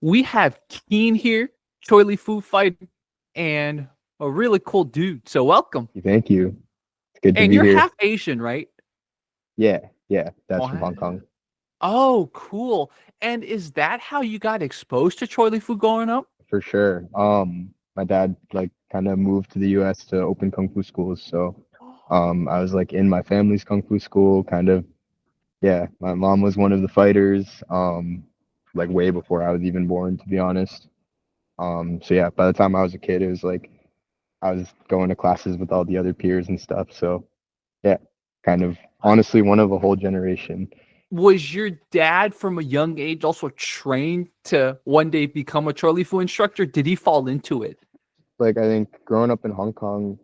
We have Keen here, Choy Li Fut fighter, and a really cool dude. So welcome. Thank you. It's good to And be you're here. half Asian, right? Yeah, that's from Hong Wow. Kong Oh, cool. And is that how you got exposed to Choy Li Fut growing up? for sure. My dad like kind of moved to the US to open kung fu schools, so I was like in my family's kung fu school, kind of. Yeah, my mom was one of the fighters, like way before I was even born, to be honest. So yeah, by the time I was a kid, it was like I was going to classes with all the other peers and stuff. So yeah, kind of honestly one of a whole generation. Was your dad from a young age also trained to one day become a Choy Li Fut instructor? Did he fall into it? Like I think growing up in Hong Kong,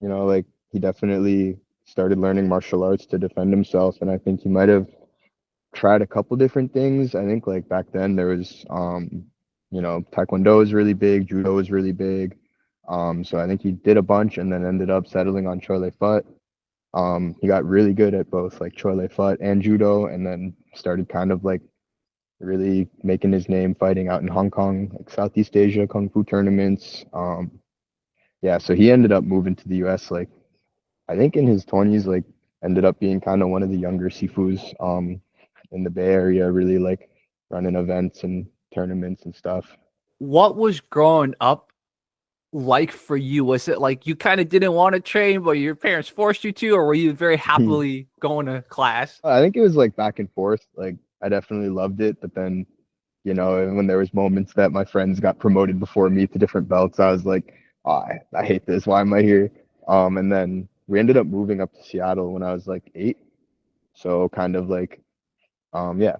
like he definitely started learning martial arts to defend himself, and I think he might have tried a couple different things. I think like back then there was Taekwondo was really big, Judo was really big. So I think he did a bunch and then ended up settling on Choy Li Fut. He got really good at both like Choy Li Fut and Judo, and then started kind of like really making his name fighting out in Hong Kong, like Southeast Asia Kung Fu tournaments. Yeah, so he ended up moving to the US like I think in his 20s, like ended up being kind of one of the younger Sifus in the Bay Area, really like running events and tournaments and stuff. What was growing up like for you? Was it like you kind of didn't want to train, but your parents forced you to, or were you very happily going to class? I think it was like back and forth. Like I definitely loved it, but then when there was moments that my friends got promoted before me to different belts, I was like, oh, I hate this. Why am I here? And then we ended up moving up to Seattle when I was like 8. So kind of like yeah,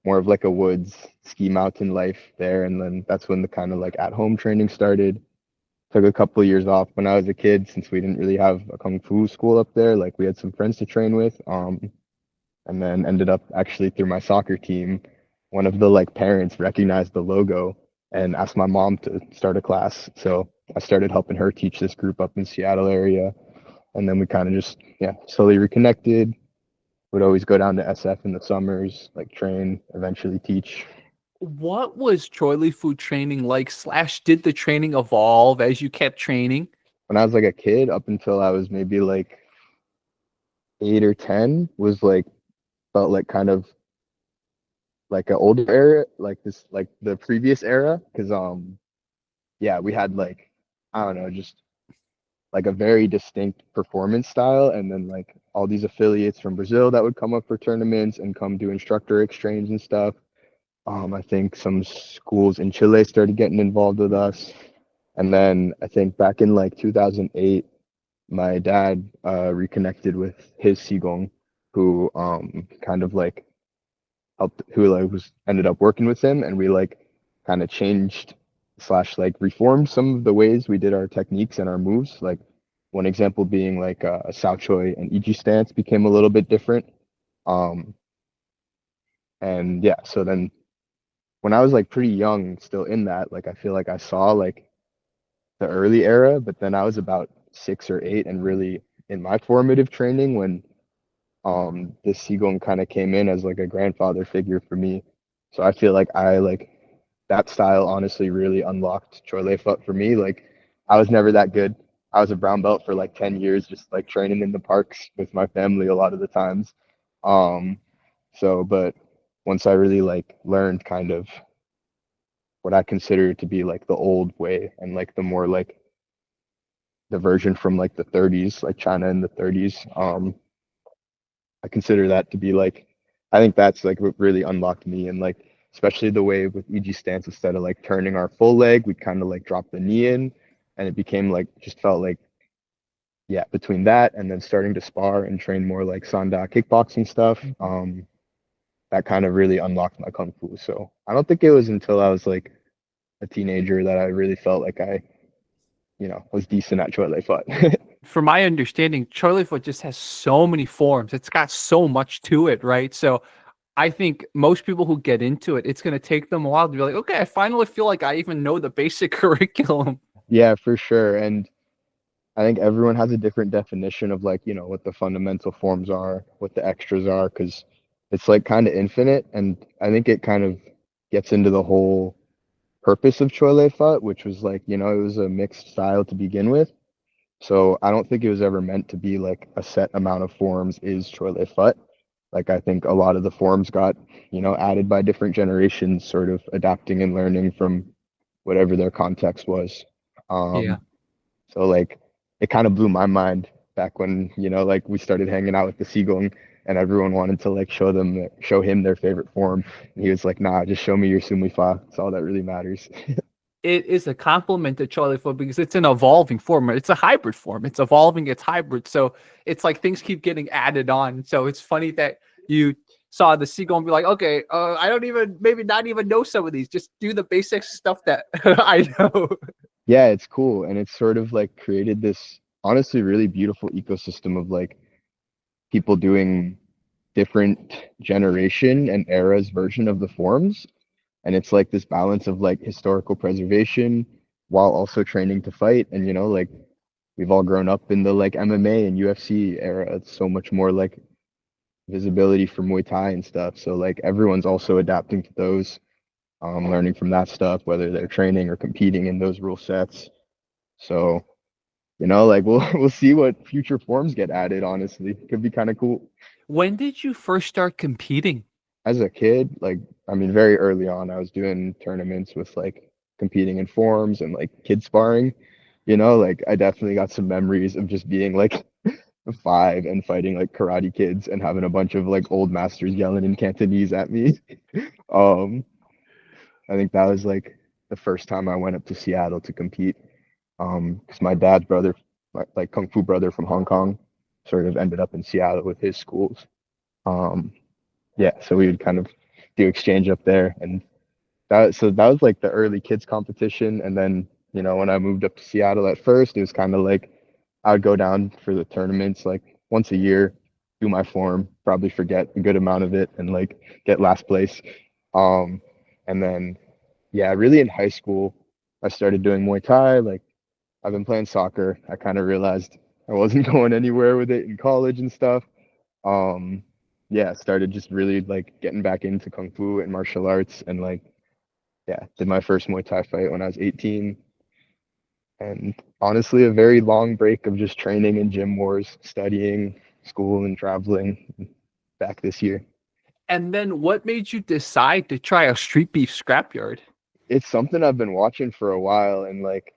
more of like a woods ski mountain life there. And then that's when the kind of like at home training started. Took a couple of years off when I was a kid since we didn't really have a kung fu school up there. Like we had some friends to train with. And then ended up actually through my soccer team, one of the like parents recognized the logo and asked my mom to start a class. So I started helping her teach this group up in Seattle area. And then we kind of just, yeah, slowly reconnected. Would always go down to SF in the summers, like train, eventually teach. What was Troy Lee food training like? Slash, did the training evolve as you kept training? When I was like a kid, up until I was maybe like 8 or 10, was like felt like kind of like an older era, like this, like the previous era, because yeah, we had like I don't know, just like a very distinct performance style, and then like all these affiliates from Brazil that would come up for tournaments and come do instructor exchange and stuff. I think some schools in Chile started getting involved with us. And then I think back in like 2008, my dad reconnected with his Sigong, who kind of like helped, who like was ended up working with him, and we like kind of changed slash like reformed some of the ways we did our techniques and our moves. Like one example being like a Sao Choi and Iji stance became a little bit different. Um, and yeah, so then when I was like pretty young, still in that, like I feel like I saw like the early era, but then I was about 6 or 8 and really in my formative training when this Seagon kind of came in as like a grandfather figure for me. So I feel like I like that style honestly really unlocked Choy Li Fut for me. Like I was never that good. I was a brown belt for like 10 years, just like training in the parks with my family a lot of the times. Um, but once I really like learned kind of what I consider to be like the old way and like the more like the version from like the 30s, like China in the 30s, I consider that to be like, I think that's like what really unlocked me and like, especially the way with EG stance, instead of like turning our full leg, we kind of like dropped the knee in and it became like, just felt like, yeah, between that and then starting to spar and train more like Sanda kickboxing stuff, that kind of really unlocked my Kung Fu. So I don't think it was until I was like a teenager that I really felt like I, was decent at Choi Li Fut. From my understanding, Troy Lee foot just has so many forms. It's got so much to it, right? So I think most people who get into it, it's going to take them a while to be like, okay, I finally feel like I even know the basic curriculum. Yeah, for sure. And I think everyone has a different definition of like, what the fundamental forms are, what the extras are, because it's like kind of infinite. And I think it kind of gets into the whole purpose of Choy Li Fut, which was like, it was a mixed style to begin with. So I don't think it was ever meant to be like a set amount of forms is Choy Li Fut. Like I think a lot of the forms got, added by different generations, sort of adapting and learning from whatever their context was. Yeah. Um, so like it kind of blew my mind back when, like we started hanging out with the Seagull and everyone wanted to like show him their favorite form. And he was like, nah, just show me your Sumli Fa. It's all that really matters. It is a compliment to Choy Li Fut because it's an evolving form. It's a hybrid form. It's evolving. It's hybrid. So it's like things keep getting added on. So it's funny that you saw the seagull and be like, okay, I don't even maybe not even know some of these. Just do the basic stuff that I know. Yeah, it's cool. And it's sort of like created this honestly really beautiful ecosystem of like people doing different generation and eras version of the forms. And it's like this balance of like historical preservation while also training to fight. And like we've all grown up in the like MMA and UFC era. It's so much more like visibility for Muay Thai and stuff. So like everyone's also adapting to those, learning from that stuff, whether they're training or competing in those rule sets. So, like we'll see what future forms get added, honestly. Could be kind of cool. When did you first start competing? As a kid, like I mean very early on, I was doing tournaments with like competing in forms and like kid sparring. Like I definitely got some memories of just being like 5 and fighting like karate kids and having a bunch of like old masters yelling in Cantonese at me. Um, I think that was like the first time I went up to Seattle to compete. Because my dad's brother, like Kung Fu brother from Hong Kong, sort of ended up in Seattle with his schools. Um, yeah, so we would kind of do exchange up there, and that was like the early kids competition. And then when I moved up to Seattle at first, it was kind of like I would go down for the tournaments like once a year, do my form, probably forget a good amount of it, and like get last place. Um, and then yeah, really in high school, I started doing Muay Thai. Like I've been playing soccer. I kind of realized I wasn't going anywhere with it in college and stuff. Um, yeah, started just really like getting back into Kung Fu and martial arts and like yeah, did my first Muay Thai fight when I was 18. And honestly, a very long break of just training in gym wars, studying, school, and traveling back this year. And then what made you decide to try a street beef scrapyard? It's something I've been watching for a while, and like,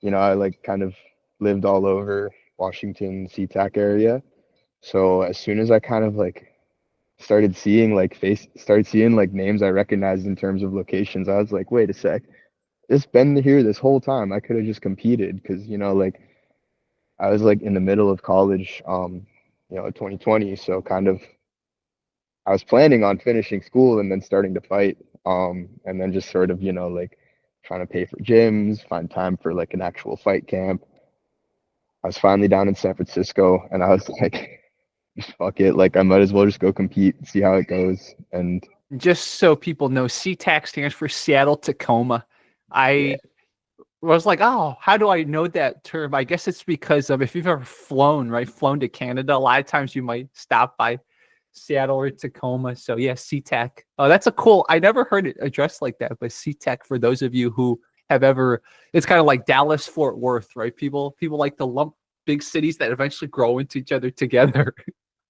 I like kind of lived all over Washington, SeaTac area. So as soon as I kind of like started seeing like names I recognized in terms of locations, I was like, wait a sec, it's been here this whole time. I could have just competed because, like I was like in the middle of college, 2020. So kind of I was planning on finishing school and then starting to fight. And then just sort of, like trying to pay for gyms, find time for like an actual fight camp. I was finally down in San Francisco and I was like, fuck it. Like I might as well just go compete, see how it goes. And Just so people know, CTAC stands for Seattle Tacoma. yeah, I was like, oh, how do I know that term? I guess it's because of if you've ever flown, right? Flown to Canada, a lot of times you might stop by Seattle or Tacoma. So yeah, SeaTac. Oh, that's a cool. I never heard it addressed like that, but SeaTac for those of you who have ever, it's kind of like Dallas, Fort Worth, right? People like to lump big cities that eventually grow into each other together.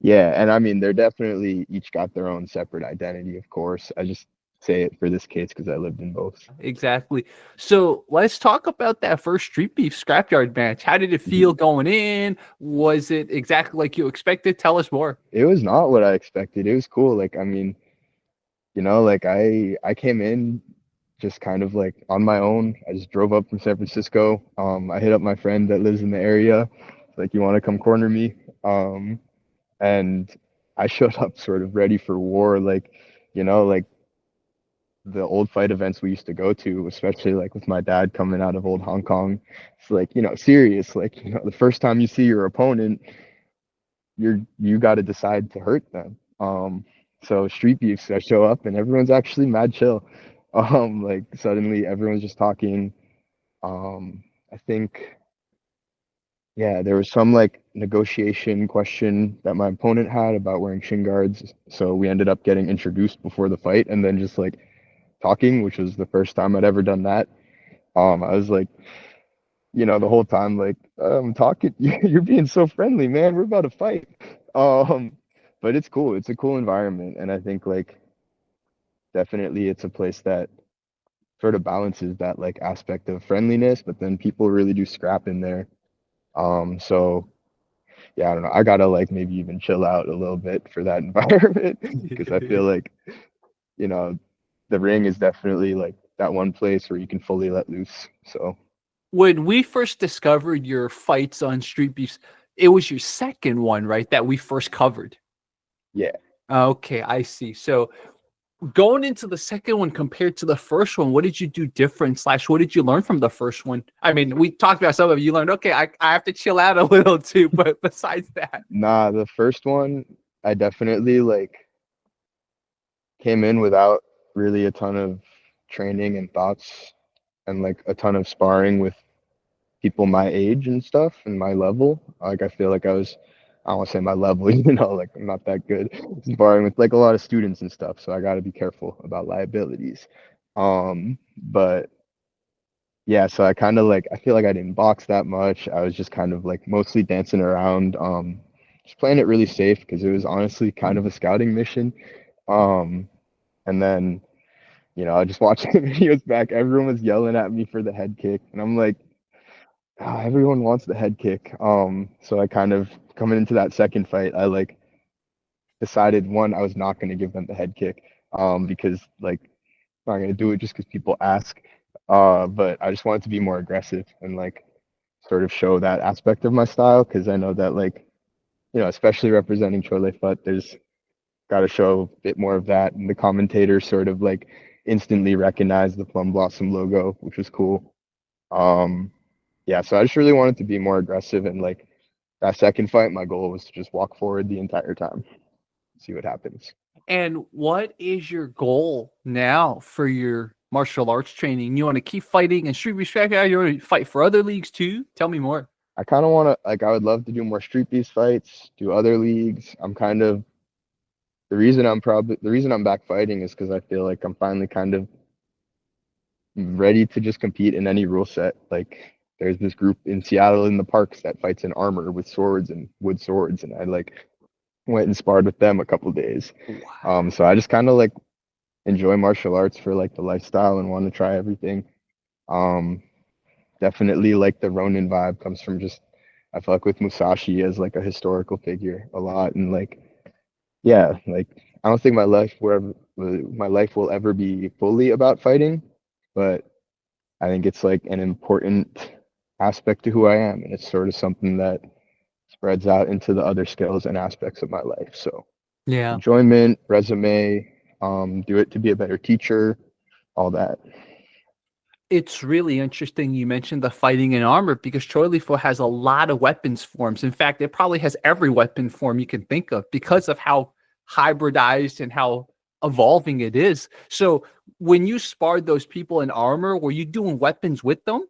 yeah. And I mean, they're definitely each got their own separate identity, of course. I just say it for this case because I lived in both. Exactly. So let's talk about that first street beef scrapyard match. How did it feel Mhm. going in? Was it exactly like you expected? Tell us more. It was not what I expected. It was cool. Like, I mean, like I came in just kind of like on my own. I just drove up from San Francisco. I hit up my friend that lives in the area. Like, you want to come corner me? Um, and I showed up sort of ready for war. Like, like the old fight events we used to go to, especially like with my dad coming out of old Hong Kong. It's like, serious. Like, the first time you see your opponent, you got to decide to hurt them. So street beefs, I show up and everyone's actually mad chill. Like suddenly everyone's just talking. I think yeah, there was some like negotiation question that my opponent had about wearing shin guards. So we ended up getting introduced before the fight and then just like talking, which was the first time I'd ever done that. I was like, the whole time, like, I'm talking, you're being so friendly, man. We're about to fight. Um, but it's cool. It's a cool environment, and I think like definitely it's a place that sort of balances that like aspect of friendliness, but then people really do scrap in there. So yeah, I don't know. I gotta like maybe even chill out a little bit for that environment because I feel like, you know, the ring is definitely like that one place where you can fully let loose. So When we first discovered your fights on Street Beefs, it was your second one, right? That we first covered. yeah. Okay, I see. So going into the second one compared to the first one, what did you do different? Slash, what did you learn from the first one? I mean, we talked about some of it. You learned, okay, I have to chill out a little too. But besides that, Nah, the first one I definitely like came in without really a ton of training and thoughts and like a ton of sparring with people my age and stuff and my level. Like I feel like I don't want to say my level, like I'm not that good sparring with like a lot of students and stuff. So I got to be careful about liabilities. But yeah, so I kind of like I feel like I didn't box that much. I was just kind of like mostly dancing around, just playing it really safe because it was honestly kind of a scouting mission. Um, and then I just watching the videos back. Everyone was yelling at me for the head kick, and I'm like, everyone wants the head kick. So I kind of coming into that second fight, I like decided one, I was not going to give them the head kick, because like I'm not going to do it just because people ask. But I just wanted to be more aggressive and like sort of show that aspect of my style because I know that like especially representing Choy Li Fut, there's got to show a bit more of that, and the commentators sort of like instantly recognized the Plum Blossom logo, which was cool. Um, yeah, so I just really wanted to be more aggressive, and like that second fight, my goal was to just walk forward the entire time, see what happens. and what is your goal now for your martial arts training? You want to keep fighting and Street Beefs? You want to fight for other leagues too? Tell me more. I kind of want to like I would love to do more street beast fights, do other leagues. I'm kind of the reason I'm back fighting is because I feel like I'm finally kind of ready to just compete in any rule set. Like there's this group in Seattle in the parks that fights in armor with swords and wood swords, and I like went and sparred with them a couple days. Wow. So I just kind of like enjoy martial arts for like the lifestyle and want to try everything. Um, Definitely like the Ronin vibe comes from just I fuck with Musashi as like a historical figure a lot, and like yeah, like I don't think my life will ever be fully about fighting, but I think it's like an important aspect to who I am, and it's sort of something that spreads out into the other skills and aspects of my life. So Yeah. enjoyment, resume, do it to be a better teacher, all that. It's really interesting you mentioned the fighting in armor because Choy Li Fut has a lot of weapons forms. In fact, it probably has every weapon form you can think of because of how hybridized and how evolving it is. So when you sparred those people in armor, were you doing weapons with them?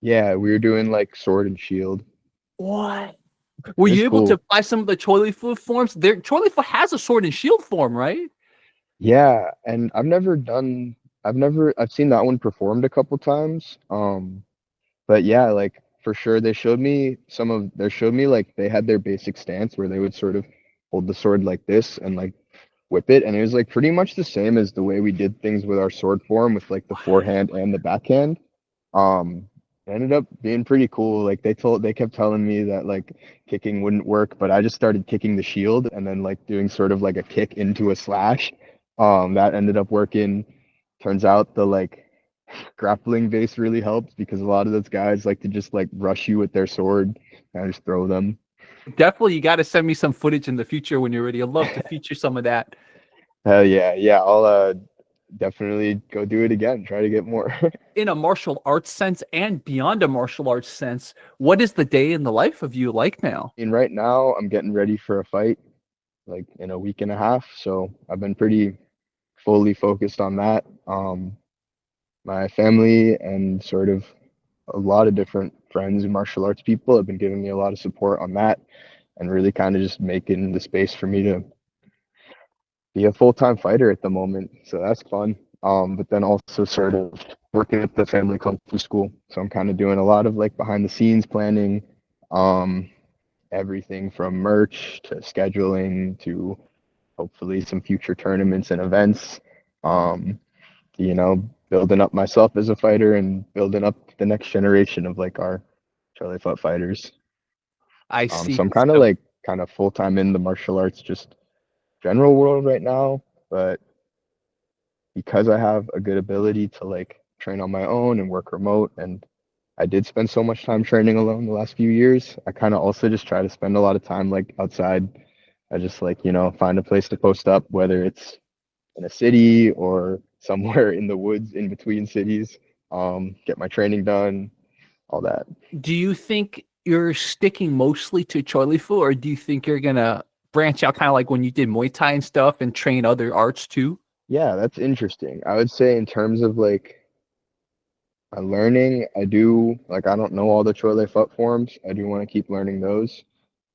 Yeah, we were doing like sword and shield. What? Were It's you able to cool. apply some of the Choy Li Fut forms? There, Choy Li Fut has a sword and shield form, right? Yeah, and I've seen that one performed a couple times. But yeah, like for sure they showed me like they had their basic stance where they would sort of hold the sword like this and like whip it, and it was like pretty much the same as the way we did things with our sword form with like the forehand and the backhand. It ended up being pretty cool. Like they kept telling me that like kicking wouldn't work, but I just started kicking the shield and then like doing sort of like a kick into a slash. That ended up working. Turns out the like grappling base really helped because a lot of those guys like to just like rush you with their sword and just throw them. Definitely, you got to send me some footage in the future when you're ready. I'd love to feature some of that. Hell yeah, yeah. I'll definitely go do it again. Try to get more. In a martial arts sense and beyond a martial arts sense, what is the day in the life of you like now? And right now, I'm getting ready for a fight like in a week and a half, so I've been pretty fully focused on that. My family and sort of a lot of different friends and martial arts people have been giving me a lot of support on that and really kind of just making the space for me to be a full-time fighter at the moment. So that's fun. But then also sort of working at the family kung fu school. So I'm kind of doing a lot of like behind the scenes planning, um, everything from merch to scheduling to hopefully some future tournaments and events. Um, Building up myself as a fighter and building up the next generation of like our Choy Li Fut fighters. I So see. I'm kind of So like kind of full time in the martial arts, just general world right now, but because I have a good ability to like train on my own and work remote, and I did spend so much time training alone the last few years, I kind of also just try to spend a lot of time like outside. I just like, find a place to post up, whether it's in a city or somewhere in the woods in between cities, get my training done, all that. do you think you're sticking mostly to Choy Li Fut, or do you think you're gonna branch out kind of like when you did Muay Thai and stuff and train other arts too? Yeah, that's interesting. I would say in terms of like my learning, I do like I don't know all the Choy Li Fut forms. I do want to keep learning those.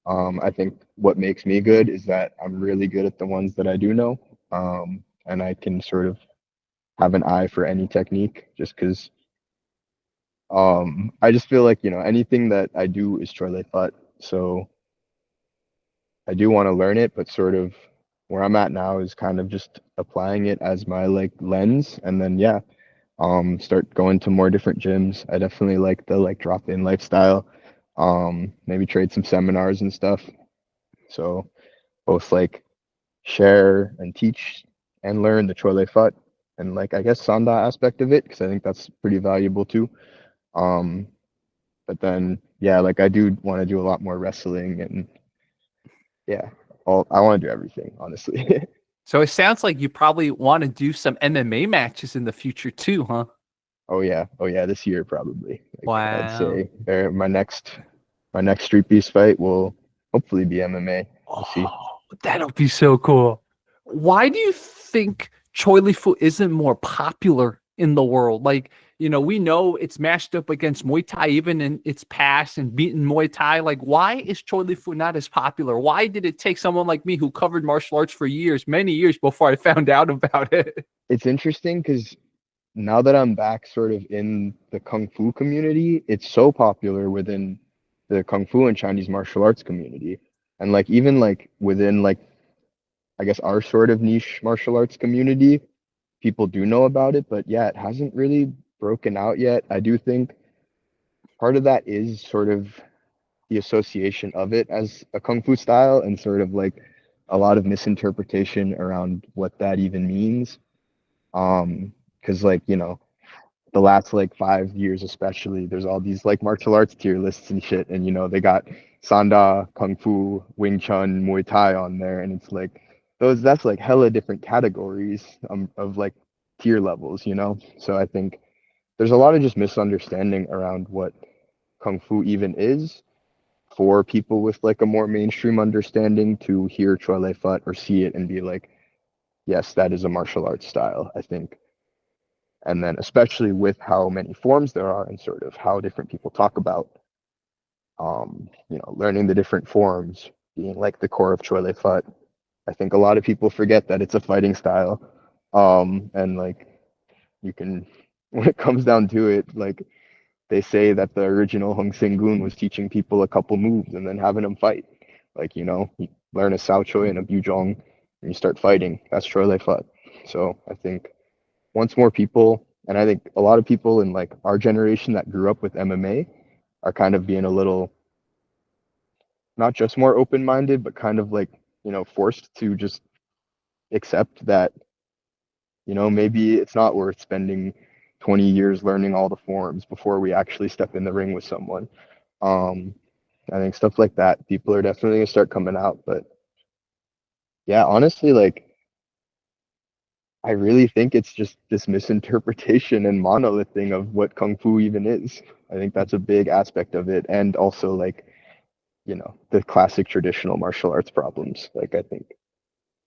I think what makes me good is that I'm really good at the ones that I do know. And I can sort of have an eye for any technique just because I just feel like, anything that I do is Choy Li Fut. So I do want to learn it, but sort of where I'm at now is kind of just applying it as my like lens. And then yeah, start going to more different gyms. I definitely like the like drop in lifestyle. Maybe trade some seminars and stuff. So both like share and teach and learn the Choy Li Fut and like I guess Sanda aspect of it because I think that's pretty valuable too. Um, but then yeah, like I do want to do a lot more wrestling and yeah, all I want to do everything honestly. So it sounds like you probably want to do some MMA matches in the future too, huh? Oh yeah, this year probably. Like I'd Wow. say my next Street Beast fight will hopefully be MMA. We'll see. Oh, that'll be so cool. Why do you think Choi Li Fu isn't more popular in the world? Like, we know it's matched up against Muay Thai even in its past and beaten Muay Thai. Like, why is Choi Li Fu not as popular? Why did it take someone like me who covered martial arts for years, many years before I found out about it? It's interesting because now that I'm back sort of in the Kung Fu community, it's so popular within the Kung Fu and Chinese martial arts community. And like even like within like I guess our sort of niche martial arts community, people do know about it, but yeah, it hasn't really broken out yet. I do think part of that is sort of the association of it as a kung fu style and sort of like a lot of misinterpretation around what that even means. Because like, the last like 5 years especially, there's all these like martial arts tier lists and shit, and they got Sanda, Kung Fu, Wing Chun, Muay Thai on there, and it's like that's like hella different categories of like tier levels. So I think there's a lot of just misunderstanding around what Kung Fu even is for people with like a more mainstream understanding to hear Choy Li Fut or see it and be like, yes, that is a martial arts style, I think. And then especially with how many forms there are and sort of how different people talk about learning the different forms being like the core of Choy Li Fut. I think a lot of people forget that it's a fighting style. And like you can when it comes down to it, like they say that the original Hung Sing Goon was teaching people a couple moves and then having them fight. Like, you learn a Sao Choi and a Bujong and you start fighting. That's Choy Li Fut. So I think once more people, and I think a lot of people in like our generation that grew up with MMA are kind of being a little, not just more open minded, but kind of like, forced to just accept that, maybe it's not worth spending 20 years learning all the forms before we actually step in the ring with someone. Um, I think stuff like that, people are definitely gonna start coming out. But yeah, honestly, like I really think it's just this misinterpretation and monolith thing of what Kung Fu even is. I think that's a big aspect of it. And also like, the classic traditional martial arts problems. Like I think,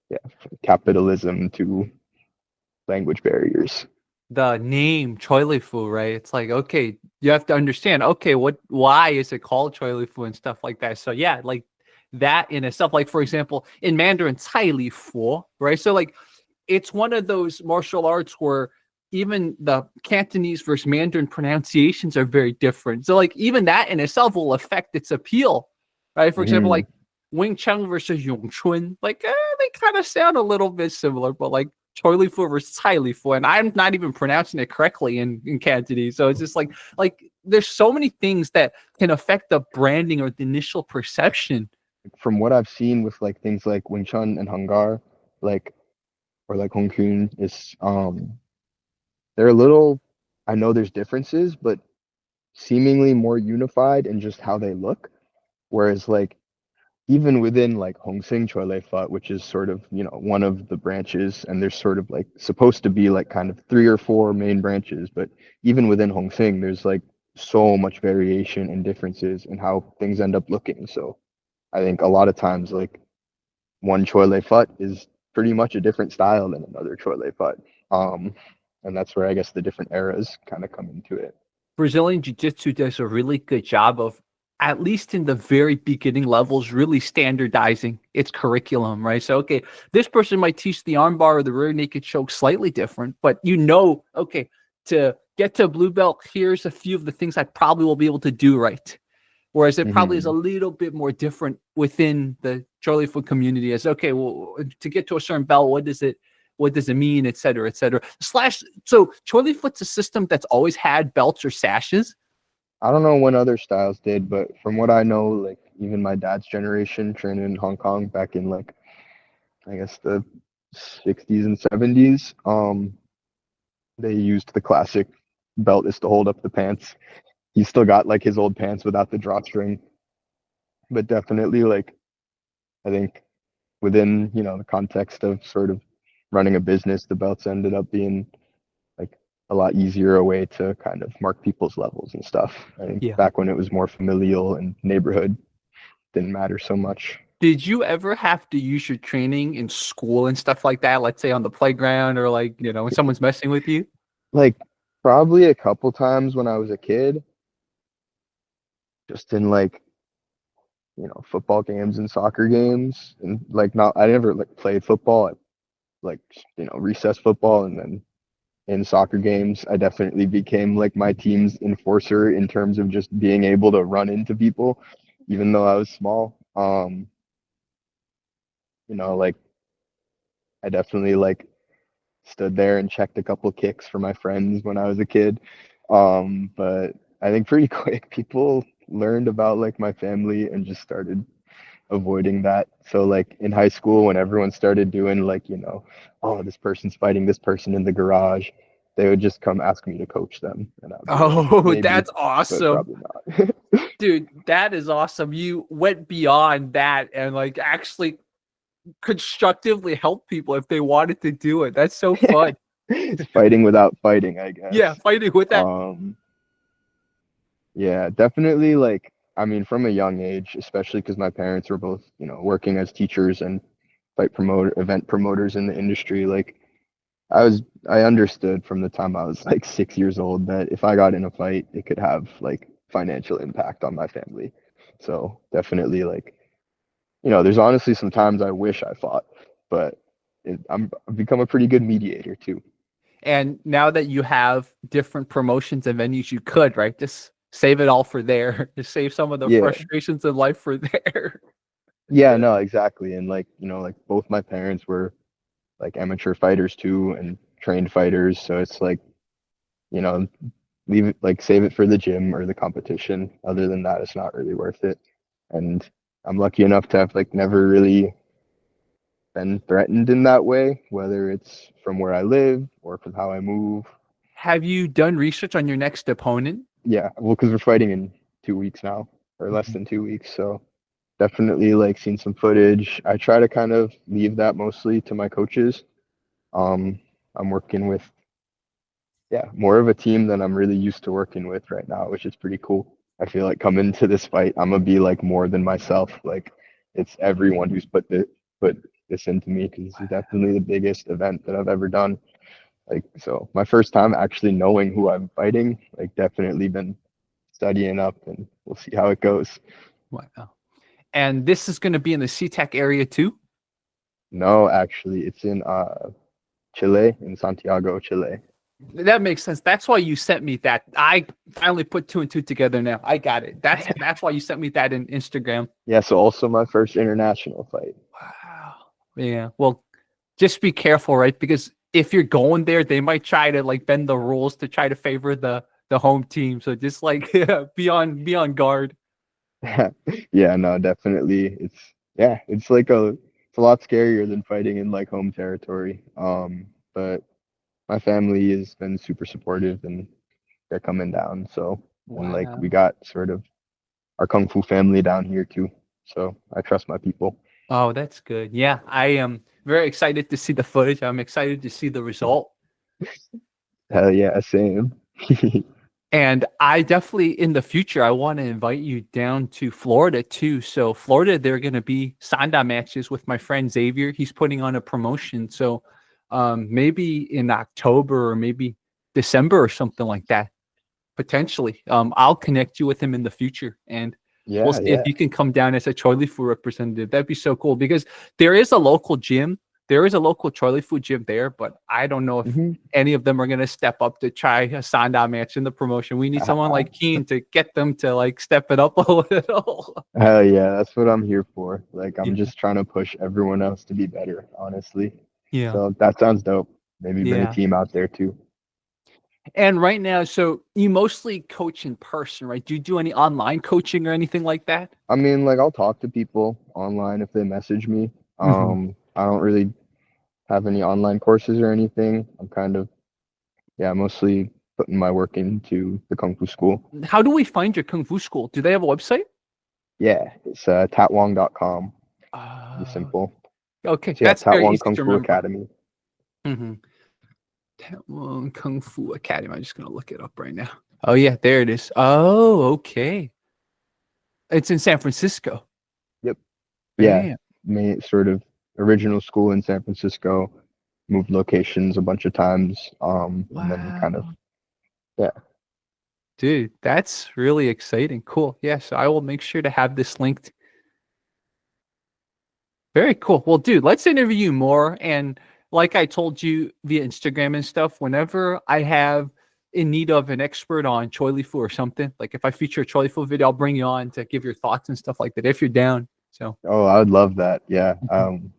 yeah, capitalism to language barriers. The name Choi Li Fu, right? It's like, okay, you have to understand, okay, why is it called Choi Li Fu and stuff like that. So yeah, like that in itself, like for example, in Mandarin, Cai Li Fu, right? So like it's one of those martial arts where even the Cantonese versus Mandarin pronunciations are very different. So like even that in itself will affect its appeal, right? For example, Hmm. like Wing Chun versus Yong Chun, like they kind of sound a little bit similar, but like Choy Li Fut versus Cai Li Fut, and I'm not even pronouncing it correctly in Cantonese. So it's just like there's so many things that can affect the branding or the initial perception. From what I've seen with like things like Wing Chun and Hung Gar, like or like Hong Kong, is they're a little. I know there's differences, but seemingly more unified in just how they look. Whereas like even within like Hong Sing Choi Lei Fut, which is sort of, one of the branches, and there's sort of like supposed to be like kind of three or four main branches, but even within Hong Sing, there's like so much variation and differences in how things end up looking. So I think a lot of times like one Choi Lei Fut is pretty much a different style than another Choi Lei Fut. Um, and that's where I guess the different eras kind of come into it. Brazilian Jiu Jitsu does a really good job of, at least in the very beginning levels, really standardizing its curriculum, right? So, okay, this person might teach the armbar or the rear naked choke slightly different, but okay, to get to blue belt, here's a few of the things I probably will be able to do right. Whereas it probably is a Hmm. little bit more different within the Charlie Foot community as, okay, well, to get to a certain belt, what does it mean, et cetera, et cetera. So Charlie Foot's a system that's always had belts or sashes. I don't know when other styles did, but from what I know, like even my dad's generation trained in Hong Kong back in like I guess the 60s and 70s, they used the classic belt is to hold up the pants. He still got like his old pants without the drawstring, but definitely like I think within, the context of sort of running a business, the belts ended up being like a lot easier a way to kind of mark people's levels and stuff. I think Yeah. back when it was more familial and neighborhood, didn't matter so much. Did you ever have to use your training in school and stuff like that? Let's say on the playground or like, when someone's messing with you? Like probably a couple times when I was a kid, just in like, football games and soccer games, and like not I never like played football. I like, recess football, and then in soccer games, I definitely became like my team's enforcer in terms of just being able to run into people, even though I was small. Like I definitely like stood there and checked a couple kicks for my friends when I was a kid. But I think pretty quick people learned about like my family and just started avoiding that. So like in high school when everyone started doing like, oh, this person's fighting this person in the garage, they would just come ask me to coach them and I'd be like, Oh, maybe, that's but awesome. probably not. Dude, that is awesome. You went beyond that and like actually constructively help people if they wanted to do it. That's so fun. It's fighting without fighting, I Yeah, guess. fighting with that. Um, yeah, definitely like I mean from a young age, especially because my parents were both, working as teachers and event promoters in the industry, like I understood from the time I was like 6 years old that if I got in a fight, it could have like financial impact on my family. So definitely like, there's honestly some times I wish I fought, but I've become a pretty good mediator too. And now that you have different promotions and venues, you could, right? Just save it all for there. Just save some of the Yeah. frustrations in life for there. Yeah, no, exactly. And like, like both my parents were like amateur fighters too and trained fighters. So it's like, you know, leave it like save it for the gym or the competition. Other than that, it's not really worth it. And I'm lucky enough to have like never really been threatened in that way, whether it's from where I live or from how I move. Have you done research on your next opponent? Yeah, well, because we're fighting in 2 weeks now, or less than 2 weeks, so definitely like seen some footage. I try to kind of leave that mostly to my coaches. Um, I'm working with more of a team than I'm really used to working with right now, which is pretty cool. I feel like coming to this fight, I'm gonna be like more than myself. Like it's everyone who's put this into me because this is definitely the biggest event that I've ever done. Like so, my first time actually knowing who I'm fighting, like definitely been studying up, and we'll see how it goes. Wow. And this is going to be in the SeaTac area too? No, actually, it's in Chile, in Santiago, Chile. That makes sense. That's why you sent me that. I finally put two and two together now. I got it. That's why you sent me that in Instagram. Yeah, so also my first international fight. Wow. Yeah. Well, just be careful, right? Because if you're going there, they might try to like bend the rules to try to favor the home team. So just like be on guard. Yeah, no, definitely. It's like it's a lot scarier than fighting in like home territory. But my family has been super supportive and they're coming down. So, and like we Wow. got sort of our Kung Fu family down here too. So I trust my people. Oh, that's good. Yeah, I am very excited to see the footage. I'm excited to see the result. Hell yeah, same. And I definitely in the future I want to invite you down to Florida too. So Florida, there are going to be Sanda matches with my friend Xavier. He's putting on a promotion. So maybe in October or maybe December or something like that. Potentially. I'll connect you with him in the future and we'll Yeah, see if yeah. you can come down as a Choy Li Fut representative. That'd be so cool because there is a local gym. There is a local Choy Li Fut gym there, but I don't know if Hmm. any of them are going to step up to try a Sanda match in the promotion. We need someone like Keen to get them to like step it up a little. Hell yeah, that's what I'm here for. Like I'm Yeah. just trying to push everyone else to be better, honestly. Yeah. So that sounds dope. Maybe bring a Yeah. team out there too. And right now, so you mostly coach in person, right? Do you do any online coaching or anything like that? I mean, like I'll talk to people online if they message me. Hmm. I don't really have any online courses or anything. I'm kind of, yeah, mostly putting my work into the Kung Fu school. How do we find your Kung Fu school? Do they have a website? Yeah, it's tatwong.com. Be Uh, simple. okay, So yeah, that's very Tatwong easy Kung to Fu remember. Academy. Hmm. Kung Fu Academy. I'm just gonna look it up right now. Oh yeah, there it is. Oh, okay. It's in San Francisco. Yep. Yeah, Bam. main sort of original school in San Francisco. Moved locations a bunch of times. And then kind of Wow. yeah. Dude, that's really exciting. Cool. Yeah, so I will make sure to have this linked. Very cool. Well, dude, let's interview you more. And like I told you via Instagram and stuff, whenever I have in need of an expert on Choy Li Fu or something, like if I feature a Choy Li Fu video, I'll bring you on to give your thoughts and stuff like that if you're down. So, Oh, I would love that. Yeah. mhm.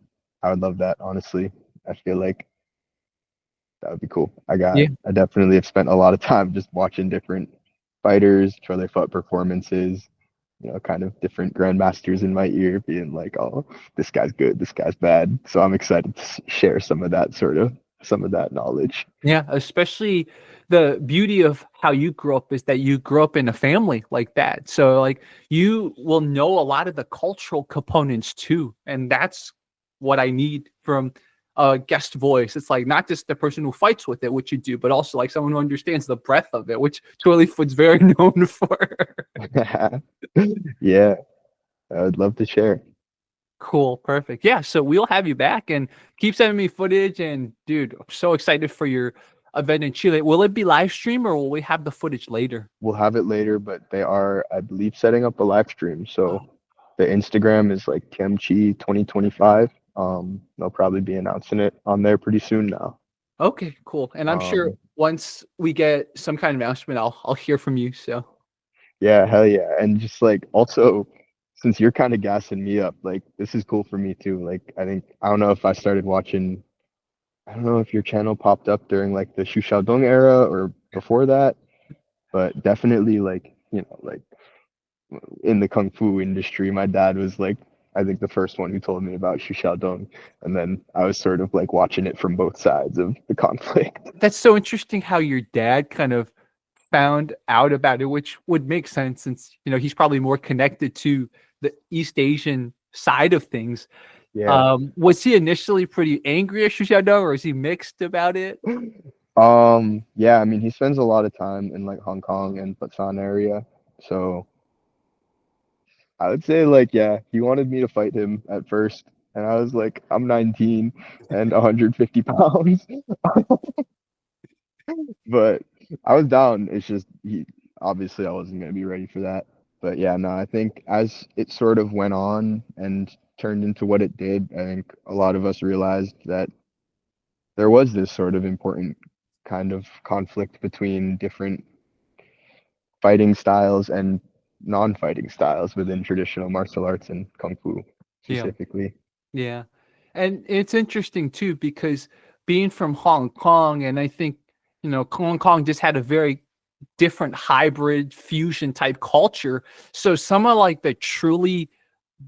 I would love that, honestly. I feel like that would be cool. Yeah. I definitely have spent a lot of time just watching different fighters, Choy Li Fut performances, kind of different grandmasters in my ear, being like, "Oh, this guy's good, this guy's bad." So I'm excited to share some of that knowledge. Yeah, especially the beauty of how you grew up is that you grew up in a family like that. So like you will know a lot of the cultural components too. And that's what I need from a guest voice. It's like not just the person who fights with it, which you do, but also like someone who understands the breadth of it, which Twilly Foot's very known for. Yeah, I would love to share. Cool, perfect. Yeah, so we'll have you back and keep sending me footage. And dude, I'm so excited for your event in Chile. Will it be live stream or will we have the footage later? We'll have it later, but they are, I believe, setting up a live stream. Oh, So the Instagram is like Kimchi 2025. They'll probably be announcing it on there pretty soon now. okay, cool. And I'm sure Um, once we get some kind of announcement, I'll hear from you. So yeah, hell yeah. And just like also, since you're kind of gassing me up, like this is cool for me too. Like I don't know if I started watching, I don't know if your channel popped up during like the Shu Xiaodong era or before that, but definitely like, like in the kung fu industry, my dad was like, I think the first one who told me about Shu Xiaodong, and then I was sort of like watching it from both sides of the conflict. that's so interesting how your dad kind of found out about it, which would make sense since he's probably more connected to the East Asian side of things. Yeah. Was he initially pretty angry at Shushado, or is he mixed about it? Yeah, I mean, he spends a lot of time in like Hong Kong and Busan area, so I would say like yeah, he wanted me to fight him at first, and I was like, I'm 19 and 150 pounds, but I was down. It's just he obviously I wasn't gonna be ready for that. But yeah, no, I think as it sort of went on and turned into what it did, I think a lot of us realized that there was this sort of important kind of conflict between different fighting styles and non-fighting styles within traditional martial arts and kung fu Yeah. specifically. Yeah. And it's interesting too because being from Hong Kong, and I think, Hong Kong just had a very different hybrid fusion type culture. So some of like the truly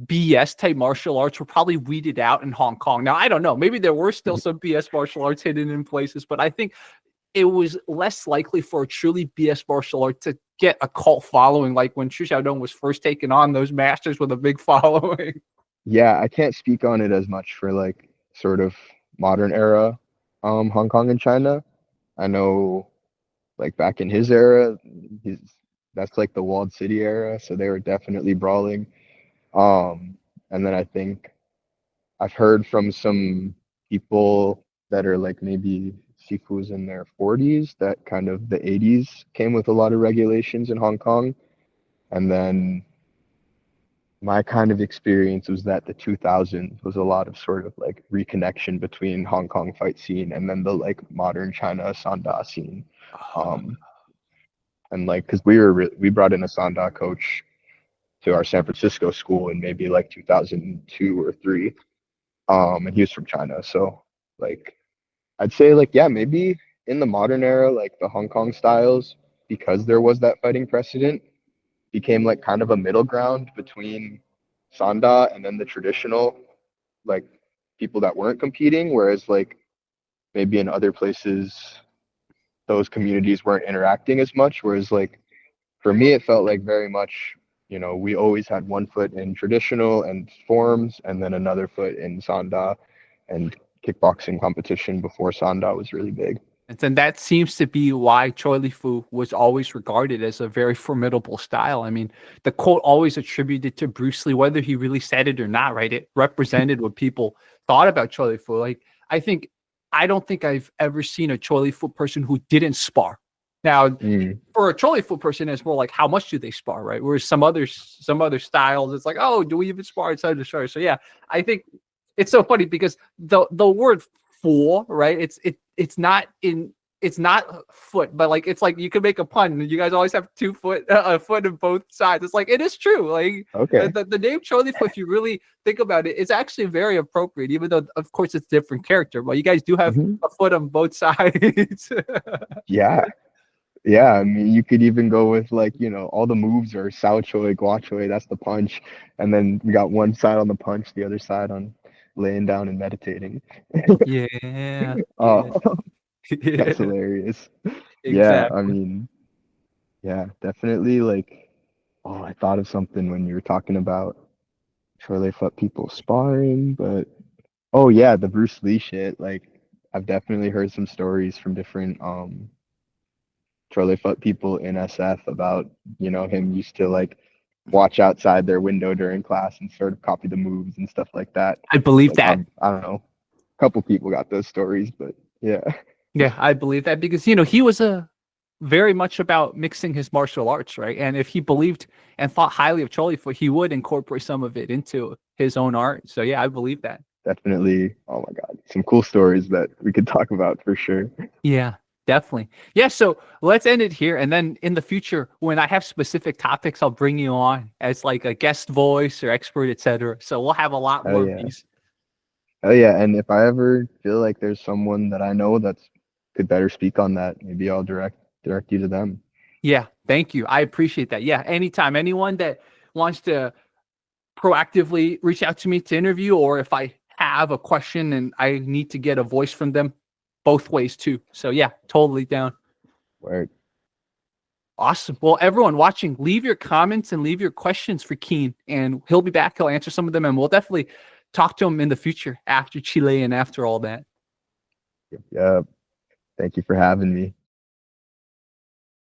BS type martial arts were probably weeded out in Hong Kong. Now, I don't know. Maybe there were still some BS martial arts hidden in places, but I think it was less likely for a truly BS martial art to get a cult following like when Shu Xiaodong was first taking on those masters with a big following. Yeah, I can't speak on it as much for like sort of modern era Hong Kong and China. I know like back in his era, he's that's like the walled city era, so they were definitely brawling. Um, and then I think I've heard from some people that are like maybe Sifus in their 40s that kind of the 80s came with a lot of regulations in Hong Kong. And then my kind of experience was that the 2000s was a lot of sort of like reconnection between Hong Kong fight scene and then the like modern China Sanda scene. Um, and like, cause we brought in a Sanda coach to our San Francisco school in maybe like 2002 or three. And he was from China. So like, I'd say like, yeah, maybe in the modern era, like the Hong Kong styles, because there was that fighting precedent, became like kind of a middle ground between Sanda and then the traditional like people that weren't competing. Whereas like maybe in other places, those communities weren't interacting as much. Whereas like for me, it felt like very much, we always had one foot in traditional and forms and then another foot in Sanda and kickboxing competition before Sanda was really big. And then that seems to be why Choy Li Fut was always regarded as a very formidable style. I mean, the quote always attributed to Bruce Lee, whether he really said it or not, right? It represented what people thought about Choy Li Fut. Like, I don't think I've ever seen a Choy Li Fut person who didn't spar. Now, Mm, for a Choy Li Fut person, it's more like how much do they spar, right? Whereas some other styles, it's like, oh, do we even spar inside the show? So yeah, I think it's so funny because the word "for," right? It's not foot, but like it's like you could make a pun. You guys always have 2 foot, a foot in both sides. It's like it is true. Like okay. the name Choy Li Fut, if you really think about it, it's actually very appropriate. Even though of course it's a different character, but you guys do have Hmm. a foot on both sides. Yeah. Yeah. I mean, you could even go with like, all the moves are Sao Choi, Gua Choi, that's the punch. And then we got one side on the punch, the other side on laying down and meditating. Yeah, Oh, yeah, that's yeah, hilarious. Yeah. I exactly. mean, yeah, definitely like, oh, I thought of something when you were talking about Troy Li Fut people sparring, but oh yeah, the Bruce Lee shit. Like I've definitely heard some stories from different Troy Li Fut people in SF about, him used to like watch outside their window during class and sort of copy the moves and stuff like that. I believe Like that. I don't know, a couple people got those stories, but yeah. Yeah, I believe that because he was a very much about mixing his martial arts, right? And if he believed and thought highly of Choy Li Fut, he would incorporate some of it into his own art. So yeah, I believe that. Definitely, oh my God, some cool stories that we could talk about for sure. Yeah, definitely. Yeah, so let's end it here. And then in the future, when I have specific topics, I'll bring you on as like a guest voice or expert, etc. So we'll have a lot Oh more of yeah. these. Oh yeah, and if I ever feel like there's someone that I know that's could better speak on that, maybe I'll direct you to them. Yeah, thank you. I appreciate that. Yeah, anytime. Anyone that wants to proactively reach out to me to interview, or if I have a question and I need to get a voice from them, both ways too. So yeah, totally down. Where Awesome. Well, everyone watching, leave your comments and leave your questions for Keen, and he'll be back. He'll answer some of them, and we'll definitely talk to him in the future after Chile and after all that. yeah, thank you for having me.